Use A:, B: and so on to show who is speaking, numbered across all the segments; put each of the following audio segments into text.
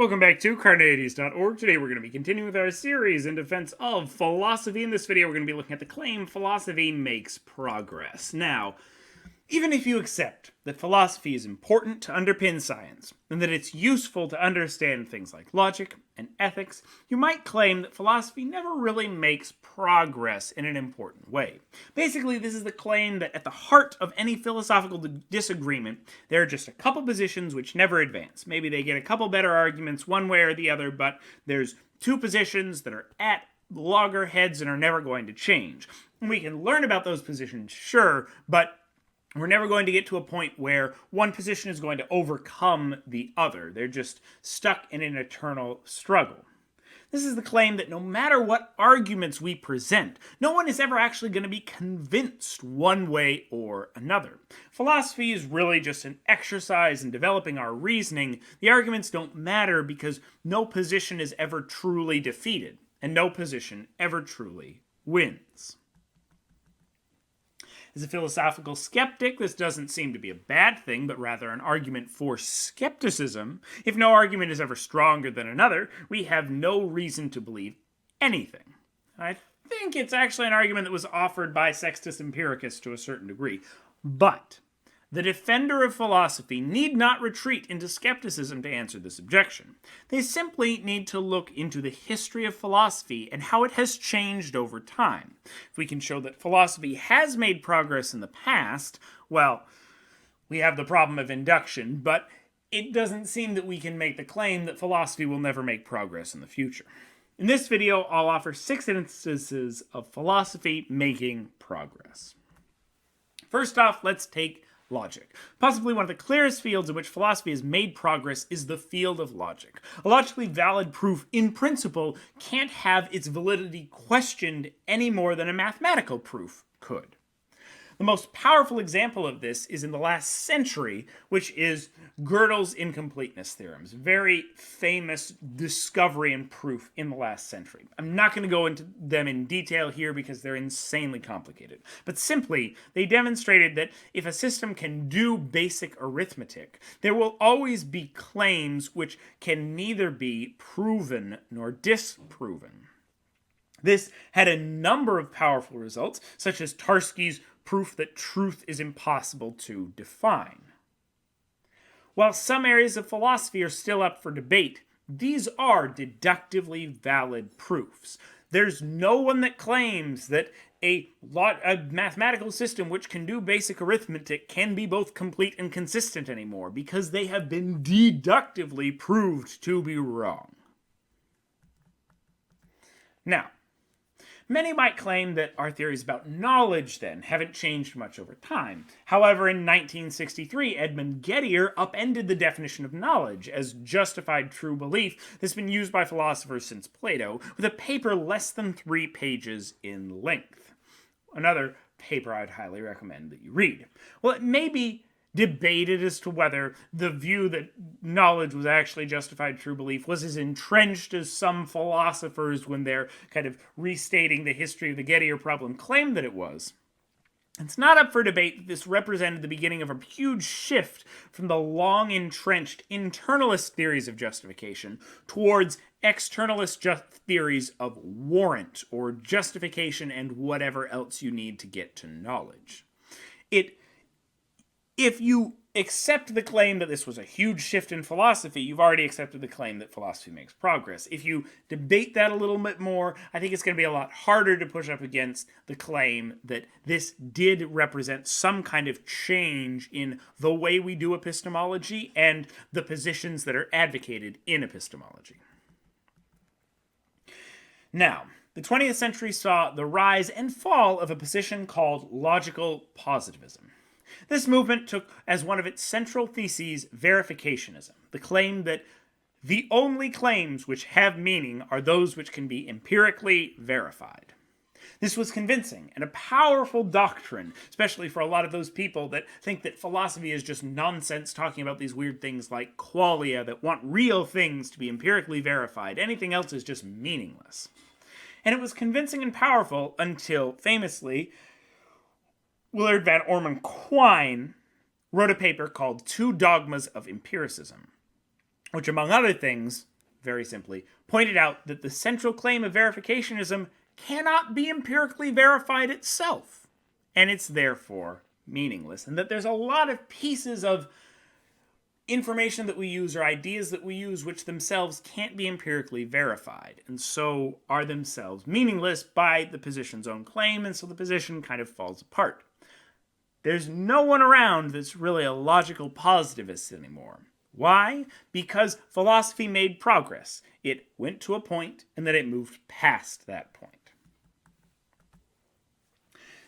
A: Welcome back to Carneades.org. Today we're going to be continuing with our series in defense of philosophy. In this video we're going to be looking at the claim philosophy makes progress. Now, even if you accept that philosophy is important to underpin science, and that it's useful to understand things like logic and ethics, you might claim that philosophy never really makes progress in an important way. Basically, this is the claim that at the heart of any philosophical disagreement, there are just a couple positions which never advance. Maybe they get a couple better arguments one way or the other, but there's two positions that are at loggerheads and are never going to change. And we can learn about those positions, sure, but we're never going to get to a point where one position is going to overcome the other. They're just stuck in an eternal struggle. This is the claim that no matter what arguments we present, no one is ever actually going to be convinced one way or another. Philosophy is really just an exercise in developing our reasoning. The arguments don't matter because no position is ever truly defeated, and no position ever truly wins. As a philosophical skeptic, this doesn't seem to be a bad thing, but rather an argument for skepticism. If no argument is ever stronger than another, we have no reason to believe anything. I think it's actually an argument that was offered by Sextus Empiricus to a certain degree. But the defender of philosophy need not retreat into skepticism to answer this objection. They simply need to look into the history of philosophy and how it has changed over time. If we can show that philosophy has made progress in the past, well, we have the problem of induction, but it doesn't seem that we can make the claim that philosophy will never make progress in the future. In this video, I'll offer 6 instances of philosophy making progress. First off, let's take logic. Possibly one of the clearest fields in which philosophy has made progress is the field of logic. A logically valid proof, in principle, can't have its validity questioned any more than a mathematical proof could. The most powerful example of this is in the last century, which is Gödel's incompleteness theorems. Very famous discovery and proof in the last century. I'm not going to go into them in detail here because they're insanely complicated. But simply, they demonstrated that if a system can do basic arithmetic, there will always be claims which can neither be proven nor disproven. This had a number of powerful results, such as Tarski's proof that truth is impossible to define. While some areas of philosophy are still up for debate, these are deductively valid proofs. There's no one that claims that a mathematical system which can do basic arithmetic can be both complete and consistent anymore, because they have been deductively proved to be wrong. Now, many might claim that our theories about knowledge, then, haven't changed much over time. However, in 1963, Edmund Gettier upended the definition of knowledge as justified true belief that's been used by philosophers since Plato, with a paper less than 3 pages in length. Another paper I'd highly recommend that you read. Well, it may be debated as to whether the view that knowledge was actually justified true belief was as entrenched as some philosophers, when they're kind of restating the history of the Gettier problem, claimed that it was. It's not up for debate that this represented the beginning of a huge shift from the long-entrenched internalist theories of justification towards externalist theories of warrant, or justification and whatever else you need to get to knowledge. If you accept the claim that this was a huge shift in philosophy, you've already accepted the claim that philosophy makes progress. If you debate that a little bit more, I think it's going to be a lot harder to push up against the claim that this did represent some kind of change in the way we do epistemology and the positions that are advocated in epistemology. Now, the 20th century saw the rise and fall of a position called logical positivism. This movement took as one of its central theses verificationism, the claim that the only claims which have meaning are those which can be empirically verified. This was convincing and a powerful doctrine, especially for a lot of those people that think that philosophy is just nonsense, talking about these weird things like qualia that want real things to be empirically verified. Anything else is just meaningless. And it was convincing and powerful until, famously, Willard Van Orman Quine wrote a paper called 2 Dogmas of Empiricism. which, among other things, very simply, pointed out that the central claim of verificationism cannot be empirically verified itself, and it's therefore meaningless, and that there's a lot of pieces of information that we use or ideas that we use which themselves can't be empirically verified, and so are themselves meaningless by the position's own claim, and so the position kind of falls apart. There's no one around that's really a logical positivist anymore. Why? Because philosophy made progress. It went to a point, and then it moved past that point.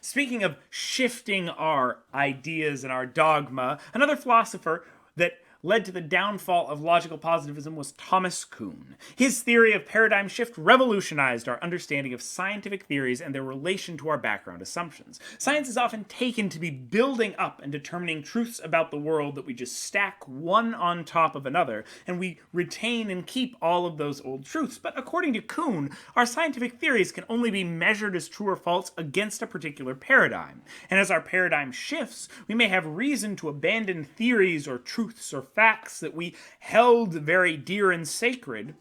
A: Speaking of shifting our ideas and our dogma, another philosopher that led to the downfall of logical positivism was Thomas Kuhn. His theory of paradigm shift revolutionized our understanding of scientific theories and their relation to our background assumptions. Science is often taken to be building up and determining truths about the world that we just stack one on top of another, and we retain and keep all of those old truths. But according to Kuhn, our scientific theories can only be measured as true or false against a particular paradigm. And as our paradigm shifts, we may have reason to abandon theories or truths or facts that we held very dear and sacred,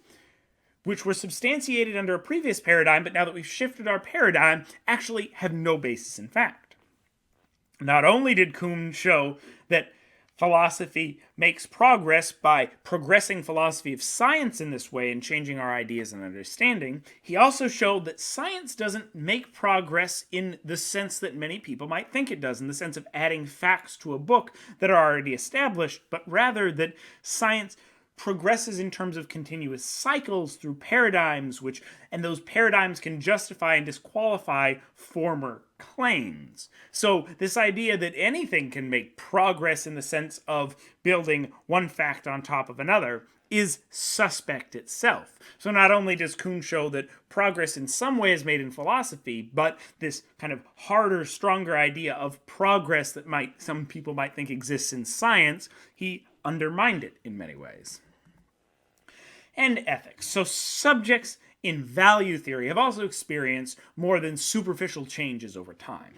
A: which were substantiated under a previous paradigm, but now that we've shifted our paradigm, actually have no basis in fact. Not only did Kuhn show that philosophy makes progress by progressing philosophy of science in this way and changing our ideas and understanding, he also showed that science doesn't make progress in the sense that many people might think it does, in the sense of adding facts to a book that are already established, but rather that science progresses in terms of continuous cycles through paradigms, and those paradigms can justify and disqualify former claims. So this idea that anything can make progress in the sense of building one fact on top of another is suspect itself. So not only does Kuhn show that progress in some way is made in philosophy, but this kind of harder, stronger idea of progress that some people might think exists in science, he undermined it in many ways. And ethics. So subjects in value theory have also experienced more than superficial changes over time.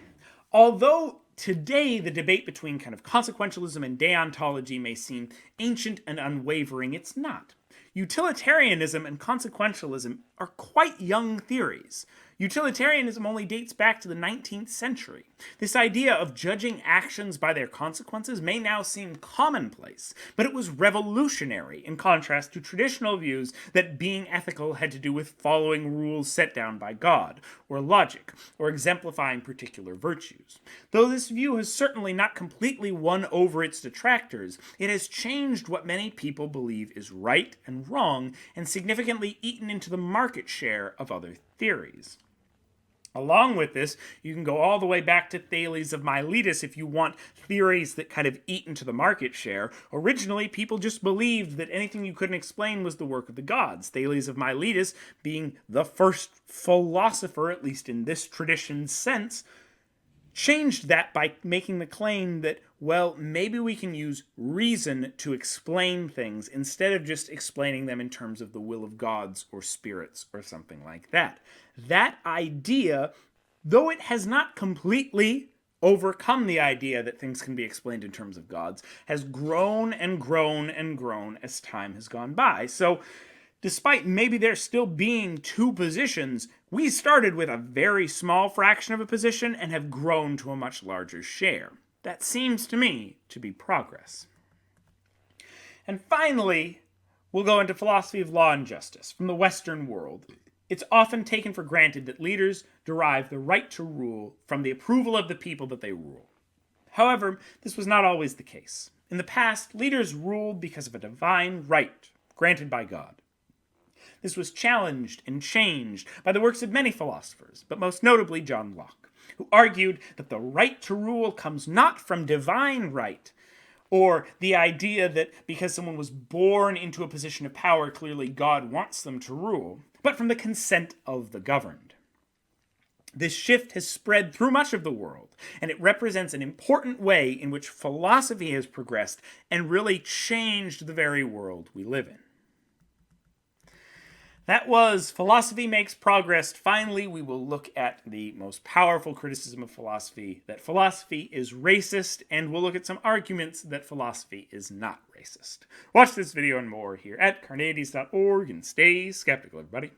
A: Although today the debate between kind of consequentialism and deontology may seem ancient and unwavering, it's not. Utilitarianism and consequentialism are quite young theories. Utilitarianism only dates back to the 19th century. This idea of judging actions by their consequences may now seem commonplace, but it was revolutionary in contrast to traditional views that being ethical had to do with following rules set down by God, or logic, or exemplifying particular virtues. Though this view has certainly not completely won over its detractors, it has changed what many people believe is right and wrong, and significantly eaten into the market share of other theories. Along with this, you can go all the way back to Thales of Miletus if you want theories that kind of eat into the market share. Originally, people just believed that anything you couldn't explain was the work of the gods. Thales of Miletus, being the first philosopher, at least in this tradition's sense, changed that by making the claim that, well, maybe we can use reason to explain things instead of just explaining them in terms of the will of gods or spirits or something like that. That idea, though it has not completely overcome the idea that things can be explained in terms of gods, has grown and grown and grown as time has gone by. So, despite maybe there still being two positions, we started with a very small fraction of a position and have grown to a much larger share. That seems to me to be progress. And finally, we'll go into philosophy of law and justice from the Western world. It's often taken for granted that leaders derive the right to rule from the approval of the people that they rule. However, this was not always the case. In the past, leaders ruled because of a divine right granted by God. This was challenged and changed by the works of many philosophers, but most notably John Locke, who argued that the right to rule comes not from divine right, or the idea that because someone was born into a position of power, clearly God wants them to rule, but from the consent of the governed. This shift has spread through much of the world, and it represents an important way in which philosophy has progressed and really changed the very world we live in. That was Philosophy Makes Progress. Finally, we will look at the most powerful criticism of philosophy, that philosophy is racist, and we'll look at some arguments that philosophy is not racist. Watch this video and more here at Carneades.org, and stay skeptical, everybody.